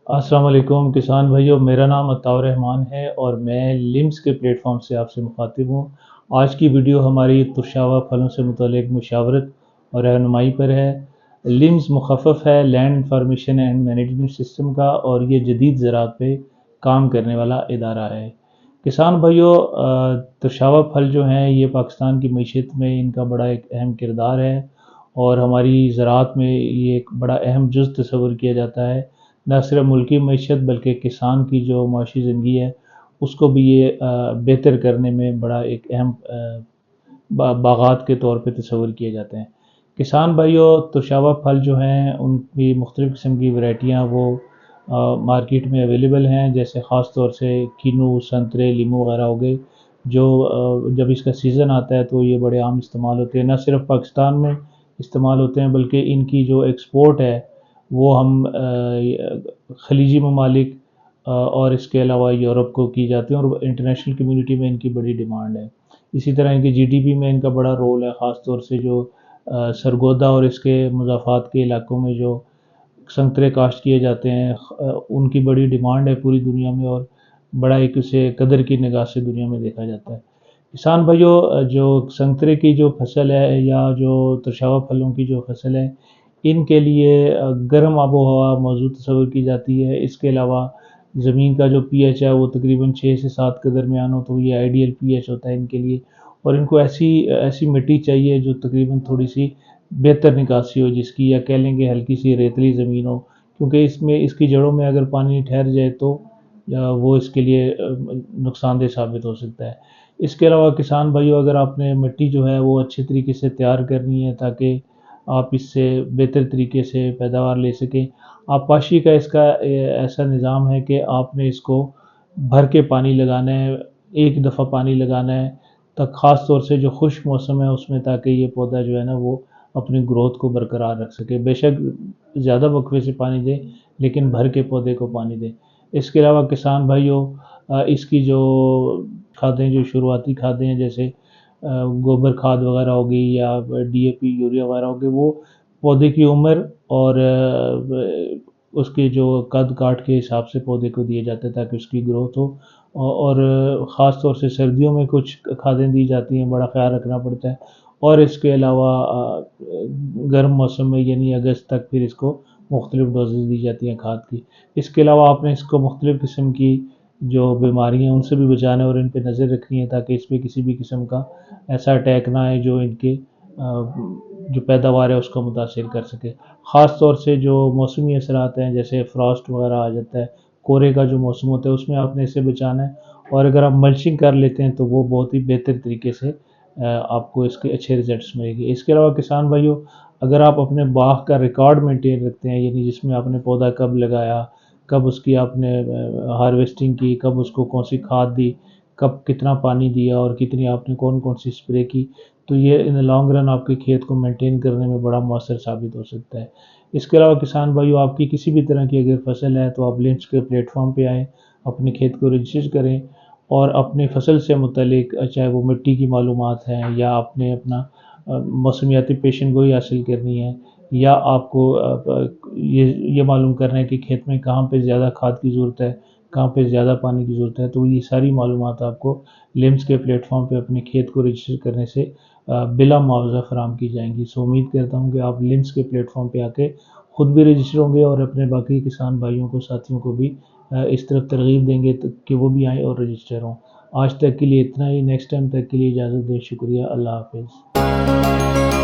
السلام علیکم کسان بھائیو، میرا نام عطاء رحمان ہے اور میں لمز کے پلیٹ فارم سے آپ سے مخاطب ہوں۔ آج کی ویڈیو ہماری ترشاوا پھلوں سے متعلق مشاورت اور رہنمائی پر ہے۔ لمز مخفف ہے land information and management system کا، اور یہ جدید زراعت پہ کام کرنے والا ادارہ ہے۔ کسان بھائیو، ترشاوا پھل جو ہیں یہ پاکستان کی معیشت میں ان کا بڑا ایک اہم کردار ہے، اور ہماری زراعت میں یہ ایک بڑا اہم جز تصور کیا جاتا ہے۔ نہ صرف ملکی معیشت بلکہ کسان کی جو معاشی زندگی ہے اس کو بھی یہ بہتر کرنے میں بڑا ایک اہم باغات کے طور پہ تصور کیے جاتے ہیں۔ کسان بھائیوں، ترشاوا پھل جو ہیں ان کی مختلف قسم کی ورائٹیاں وہ مارکیٹ میں اویلیبل ہیں، جیسے خاص طور سے کینو، سنترے، لیمو وغیرہ ہو گئے، جو جب اس کا سیزن آتا ہے تو یہ بڑے عام استعمال ہوتے ہیں۔ نہ صرف پاکستان میں استعمال ہوتے ہیں بلکہ ان کی جو ایکسپورٹ ہے وہ ہم خلیجی ممالک اور اس کے علاوہ یورپ کو کی جاتی ہیں، اور انٹرنیشنل کمیونٹی میں ان کی بڑی ڈیمانڈ ہے۔ اسی طرح ان کی جی ڈی پی میں ان کا بڑا رول ہے، خاص طور سے جو سرگودا اور اس کے مضافات کے علاقوں میں جو سنترے کاشت کیے جاتے ہیں ان کی بڑی ڈیمانڈ ہے پوری دنیا میں، اور بڑا ایک اسے قدر کی نگاہ سے دنیا میں دیکھا جاتا ہے۔ کسان بھائیوں، جو سنترے کی جو فصل ہے یا جو ترشاوا پھلوں کی جو فصل ہے، ان کے لیے گرم آب و ہوا موضوع تصور کی جاتی ہے۔ اس کے علاوہ زمین کا جو پی ایچ ہے وہ تقریباً 6 سے 7 کے درمیان ہو، تو یہ آئیڈیل پی ایچ ہوتا ہے ان کے لیے، اور ان کو ایسی مٹی چاہیے جو تقریباً تھوڑی سی بہتر نکاسی ہو جس کی، یا کہہ لیں گے ہلکی سی ریتلی زمین ہو، کیونکہ اس کی جڑوں میں اگر پانی ٹھہر جائے تو وہ اس کے لیے نقصان دہ ثابت ہو سکتا ہے۔ اس کے علاوہ کسان بھائیوں، اگر آپ نے مٹی جو ہے وہ اچھے طریقے سے تیار کرنی ہے تاکہ آپ اس سے بہتر طریقے سے پیداوار لے سکیں، آبپاشی کا اس کا ایسا نظام ہے کہ آپ نے اس کو بھر کے پانی لگانا ہے، ایک دفعہ پانی لگانا ہے تک، خاص طور سے جو خشک موسم ہے اس میں، تاکہ یہ پودا جو ہے نا وہ اپنی گروتھ کو برقرار رکھ سکے۔ بے شک زیادہ وقفے سے پانی دیں لیکن بھر کے پودے کو پانی دیں۔ اس کے علاوہ کسان بھائیوں، اس کی جو کھادیں، جو شروعاتی کھادیں ہیں جیسے گوبر کھاد وغیرہ ہوگی یا ڈی اے پی، یوریا وغیرہ ہوگی، وہ پودے کی عمر اور اس کے جو قد کاٹ کے حساب سے پودے کو دیے جاتے ہیں تاکہ اس کی گروتھ ہو، اور خاص طور سے سردیوں میں کچھ کھادیں دی جاتی ہیں، بڑا خیال رکھنا پڑتا ہے، اور اس کے علاوہ گرم موسم میں یعنی اگست تک پھر اس کو مختلف ڈوزز دی جاتی ہیں کھاد کی۔ اس کے علاوہ آپ نے اس کو مختلف قسم کی جو بیماریاں ہیں ان سے بھی بچانا ہے اور ان پہ نظر رکھنی ہے تاکہ اس پہ کسی بھی قسم کا ایسا اٹیک نہ آئے جو ان کے جو پیداوار ہے اس کو متاثر کر سکے۔ خاص طور سے جو موسمی اثرات ہیں جیسے فراسٹ وغیرہ آ جاتا ہے، کورے کا جو موسم ہوتا ہے اس میں آپ نے اسے بچانا ہے، اور اگر آپ ملچنگ کر لیتے ہیں تو وہ بہت ہی بہتر طریقے سے آپ کو اس کے اچھے ریزلٹس ملے گے۔ اس کے علاوہ کسان بھائیوں، اگر آپ اپنے باغ کا ریکارڈ مینٹین رکھتے ہیں، یعنی جس میں آپ نے پودا کب لگایا، کب اس کی آپ نے ہارویسٹنگ کی، کب اس کو کون سی کھاد دی، کب کتنا پانی دیا، اور کتنی آپ نے کون سی اسپرے کی، تو یہ ان لانگ رن آپ کے کھیت کو مینٹین کرنے میں بڑا مؤثر ثابت ہو سکتا ہے۔ اس کے علاوہ کسان بھائیوں، آپ کی کسی بھی طرح کی اگر فصل ہے تو آپ لمز کے پلیٹ فارم پہ آئیں، اپنے کھیت کو رجسٹر کریں، اور اپنی فصل سے متعلق چاہے وہ مٹی کی معلومات ہیں، یا آپ نے اپنا موسمیاتی پیشن گوئی حاصل کرنی ہے، یا آپ کو یہ معلوم کرنا ہے کہ کھیت میں کہاں پہ زیادہ کھاد کی ضرورت ہے، کہاں پہ زیادہ پانی کی ضرورت ہے، تو یہ ساری معلومات آپ کو لمز کے پلیٹ فارم پہ اپنے کھیت کو رجسٹر کرنے سے بلا معاوضہ فراہم کی جائیں گی۔ سو امید کرتا ہوں کہ آپ لمز کے پلیٹ فارم پہ آ کے خود بھی رجسٹر ہوں گے اور اپنے باقی کسان بھائیوں کو، ساتھیوں کو بھی اس طرف ترغیب دیں گے کہ وہ بھی آئیں اور رجسٹر ہوں۔ آج تک کے لیے اتنا ہی، نیکسٹ ٹائم تک کے لیے اجازت دیں، شکریہ، اللہ حافظ۔